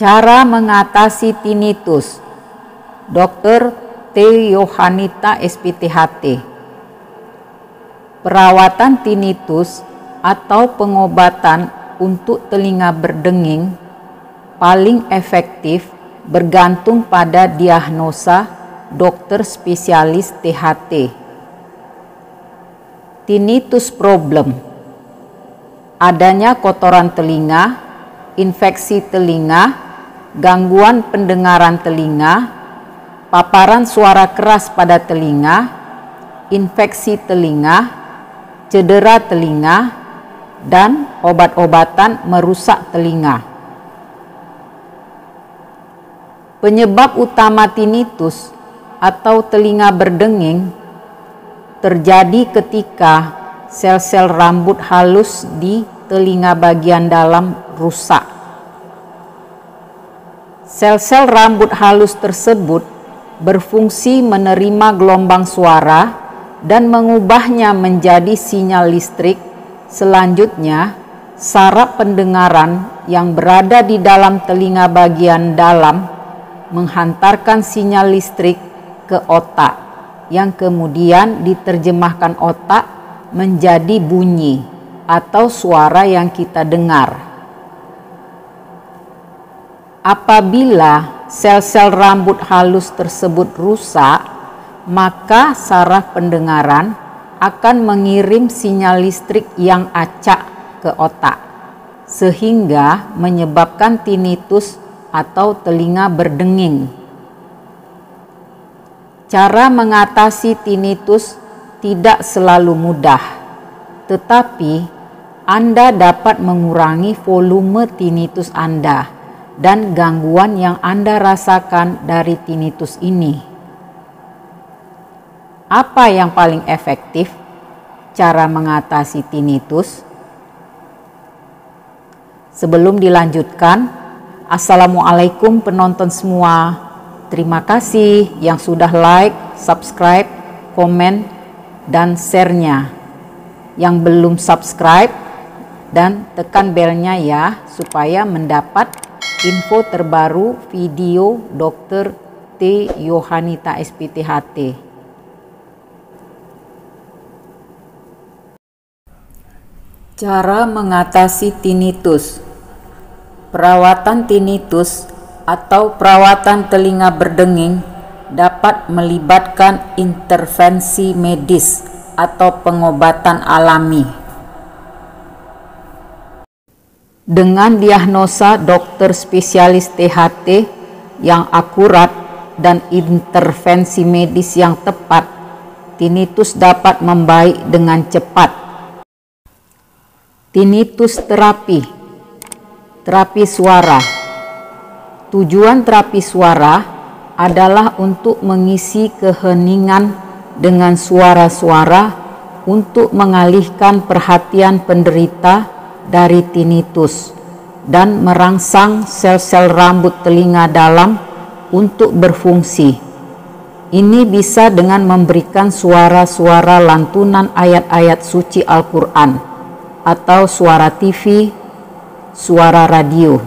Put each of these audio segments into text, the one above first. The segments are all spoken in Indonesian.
Cara mengatasi tinnitus. Dr. T. Yohanita, SPTHT. Perawatan tinnitus atau pengobatan untuk telinga berdenging paling efektif bergantung pada diagnosa dokter spesialis THT. Tinnitus problem: adanya kotoran telinga, infeksi telinga, gangguan pendengaran telinga, paparan suara keras pada telinga, infeksi telinga, cedera telinga, dan obat-obatan merusak telinga. Penyebab utama tinnitus atau telinga berdenging terjadi ketika sel-sel rambut halus di telinga bagian dalam rusak. Sel-sel rambut halus tersebut berfungsi menerima gelombang suara dan mengubahnya menjadi sinyal listrik. Selanjutnya, saraf pendengaran yang berada di dalam telinga bagian dalam menghantarkan sinyal listrik ke otak, yang kemudian diterjemahkan otak menjadi bunyi atau suara yang kita dengar. Apabila sel-sel rambut halus tersebut rusak, maka saraf pendengaran akan mengirim sinyal listrik yang acak ke otak, sehingga menyebabkan tinnitus atau telinga berdenging. Cara mengatasi tinnitus tidak selalu mudah, tetapi Anda dapat mengurangi volume tinnitus Anda dan gangguan yang Anda rasakan dari tinnitus ini. Apa yang paling efektif cara mengatasi tinnitus? Sebelum dilanjutkan, Assalamualaikum penonton semua. Terima kasih yang sudah like, subscribe, komen, dan share-nya. Yang belum subscribe dan tekan belnya ya, supaya mendapat info terbaru video Dr. T. Yohanita, SPTHT. Cara mengatasi tinnitus. Perawatan tinnitus atau perawatan telinga berdenging dapat melibatkan intervensi medis atau pengobatan alami. Dengan diagnosa dokter spesialis THT yang akurat dan intervensi medis yang tepat, tinnitus dapat membaik dengan cepat. Tinnitus terapi. Terapi suara. Tujuan terapi suara adalah untuk mengisi keheningan dengan suara-suara untuk mengalihkan perhatian penderita dari tinnitus dan merangsang sel-sel rambut telinga dalam untuk berfungsi. Ini bisa dengan memberikan suara-suara lantunan ayat-ayat suci Al-Quran atau suara TV, suara radio.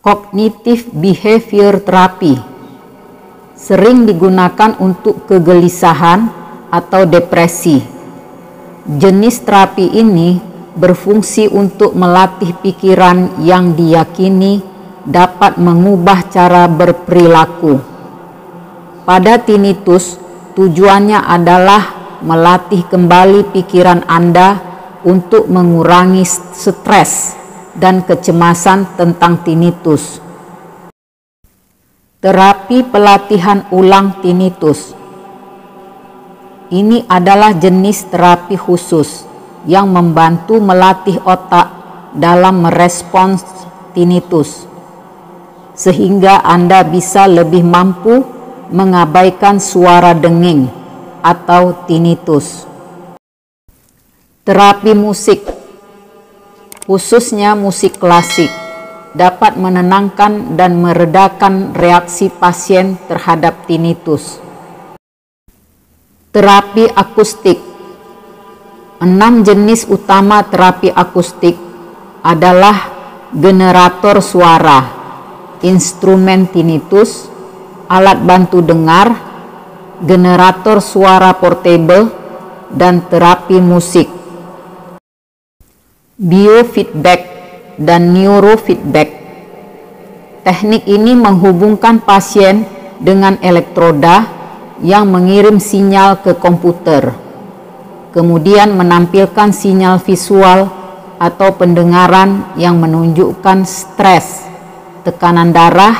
Cognitive behavior therapy sering digunakan untuk kegelisahan atau depresi. Jenis terapi ini berfungsi untuk melatih pikiran yang diyakini dapat mengubah cara berperilaku. Pada tinnitus, tujuannya adalah melatih kembali pikiran Anda untuk mengurangi stres dan kecemasan tentang tinnitus. Terapi pelatihan ulang tinnitus. Ini adalah jenis terapi khusus yang membantu melatih otak dalam merespons tinnitus, sehingga Anda bisa lebih mampu mengabaikan suara denging atau tinnitus. Terapi musik, khususnya musik klasik, dapat menenangkan dan meredakan reaksi pasien terhadap tinnitus. Terapi akustik. 6 jenis utama terapi akustik adalah generator suara, instrumen tinnitus, alat bantu dengar, generator suara portable, dan terapi musik. Biofeedback dan neurofeedback. Teknik ini menghubungkan pasien dengan elektroda yang mengirim sinyal ke komputer, kemudian menampilkan sinyal visual atau pendengaran yang menunjukkan stres, tekanan darah,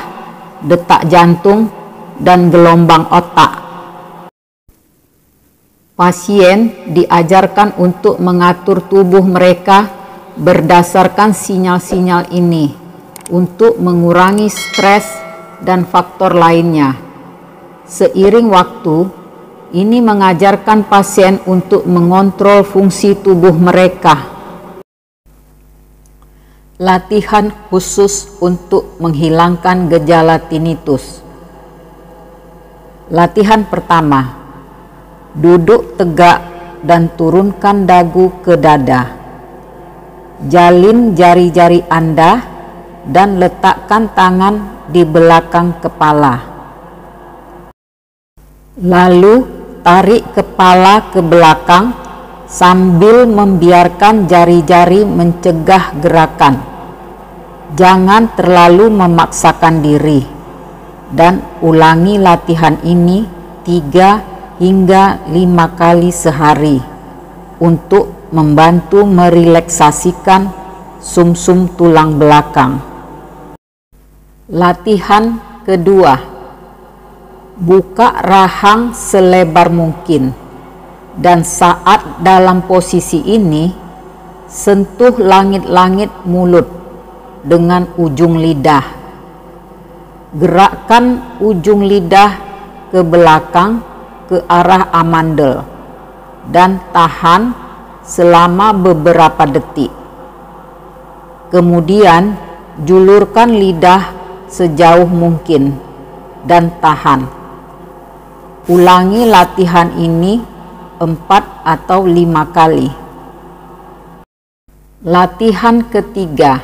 detak jantung, dan gelombang otak. Pasien diajarkan untuk mengatur tubuh mereka berdasarkan sinyal-sinyal ini untuk mengurangi stres dan faktor lainnya. Seiring waktu, ini mengajarkan pasien untuk mengontrol fungsi tubuh mereka. Latihan khusus untuk menghilangkan gejala tinnitus. Latihan pertama, duduk tegak dan turunkan dagu ke dada. Jalin jari-jari Anda dan letakkan tangan di belakang kepala. Lalu tarik kepala ke belakang sambil membiarkan jari-jari mencegah gerakan. Jangan terlalu memaksakan diri, dan ulangi latihan ini 3 hingga 5 kali sehari untuk membantu merelaksasikan sumsum tulang belakang. Latihan kedua, buka rahang selebar mungkin, dan saat dalam posisi ini, sentuh langit-langit mulut dengan ujung lidah. Gerakkan ujung lidah ke belakang ke arah amandel dan tahan selama beberapa detik. Kemudian julurkan lidah sejauh mungkin dan tahan. Ulangi latihan ini 4 atau 5 kali. Latihan ketiga,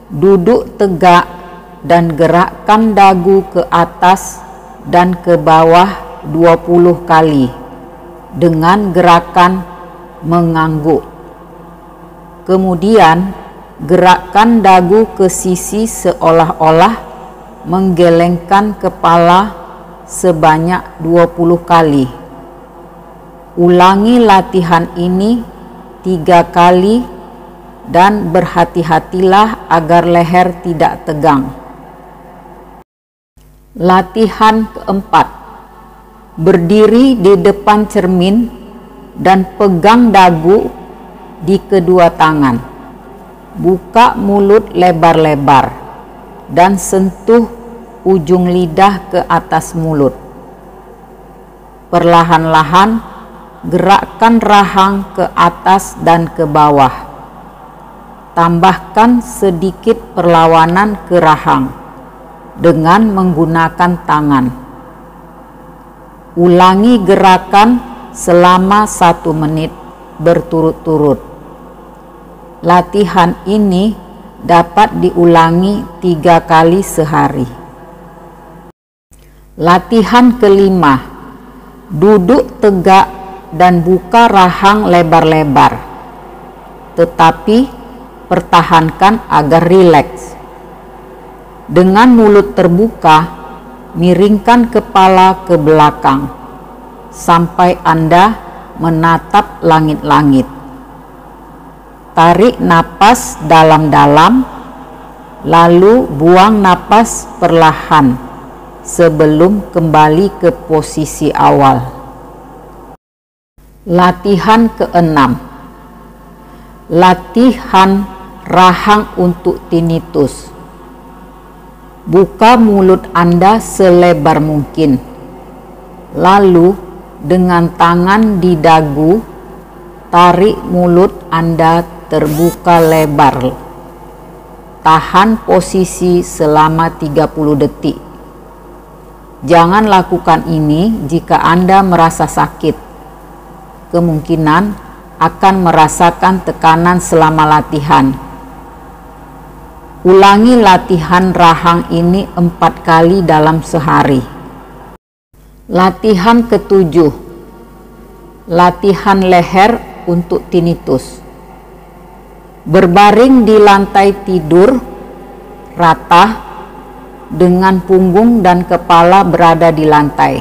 duduk tegak dan gerakkan dagu ke atas dan ke bawah 20 kali dengan gerakan mengangguk. Kemudian gerakkan dagu ke sisi seolah-olah menggelengkan kepala sebanyak 20 kali. Ulangi latihan ini 3 kali dan berhati-hatilah agar leher tidak tegang. Latihan keempat, berdiri di depan cermin dan pegang dagu di kedua tangan. Buka mulut lebar-lebar dan sentuh ujung lidah ke atas mulut. Perlahan-lahan gerakkan rahang ke atas dan ke bawah. Tambahkan sedikit perlawanan ke rahang dengan menggunakan tangan. Ulangi gerakan selama 1 menit berturut-turut. Latihan ini dapat diulangi 3 kali sehari. Latihan kelima, duduk tegak dan buka rahang lebar-lebar, tetapi pertahankan agar rileks. Dengan mulut terbuka, miringkan kepala ke belakang sampai Anda menatap langit-langit. Tarik napas dalam-dalam, lalu buang napas perlahan sebelum kembali ke posisi awal. Latihan keenam, latihan rahang untuk tinnitus. Buka mulut Anda selebar mungkin, lalu dengan tangan di dagu, tarik mulut Anda terbuka lebar. Tahan posisi selama 30 detik. Jangan lakukan ini jika Anda merasa sakit. Kemungkinan akan merasakan tekanan selama latihan. Ulangi latihan rahang ini 4 kali dalam sehari. Latihan ketujuh. Latihan leher untuk tinnitus. Berbaring di lantai tidur rata dengan punggung dan kepala berada di lantai.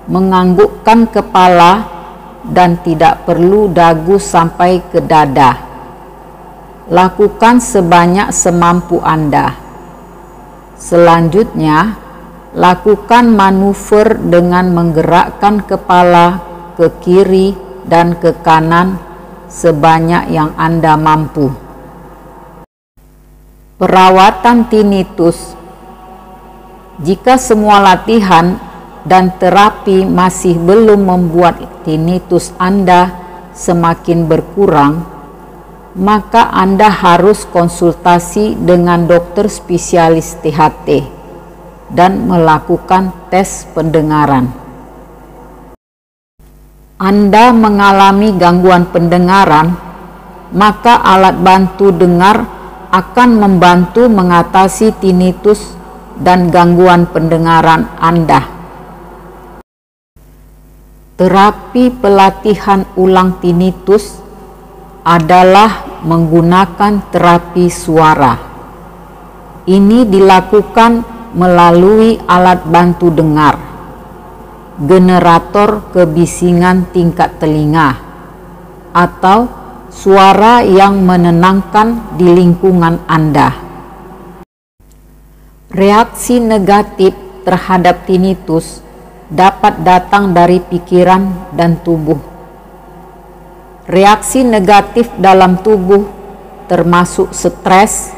Menganggukkan kepala dan tidak perlu dagu sampai ke dada. Lakukan sebanyak semampu Anda. Selanjutnya, lakukan manuver dengan menggerakkan kepala ke kiri dan ke kanan sebanyak yang Anda mampu. Perawatan tinnitus. Jika semua latihan dan terapi masih belum membuat tinnitus Anda semakin berkurang, maka Anda harus konsultasi dengan dokter spesialis THT dan melakukan tes pendengaran. Anda mengalami gangguan pendengaran, maka alat bantu dengar akan membantu mengatasi tinnitus dan gangguan pendengaran Anda. Terapi pelatihan ulang tinnitus adalah menggunakan terapi suara. Ini dilakukan melalui alat bantu dengar, generator kebisingan tingkat telinga, atau suara yang menenangkan di lingkungan Anda. Reaksi negatif terhadap tinnitus dapat datang dari pikiran dan tubuh. Reaksi negatif dalam tubuh termasuk stres,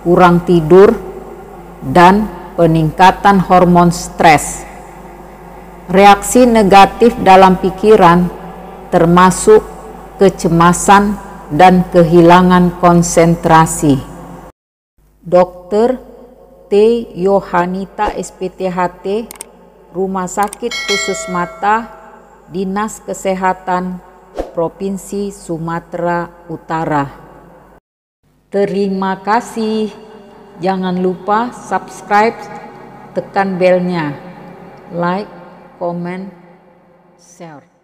kurang tidur, dan peningkatan hormon stres. Reaksi negatif dalam pikiran termasuk kecemasan dan kehilangan konsentrasi. Dr. T. Yohanita SPTHT, Rumah Sakit Khusus Mata, Dinas Kesehatan Provinsi Sumatera Utara. Terima kasih. Jangan lupa subscribe, tekan belnya, like, comment, share.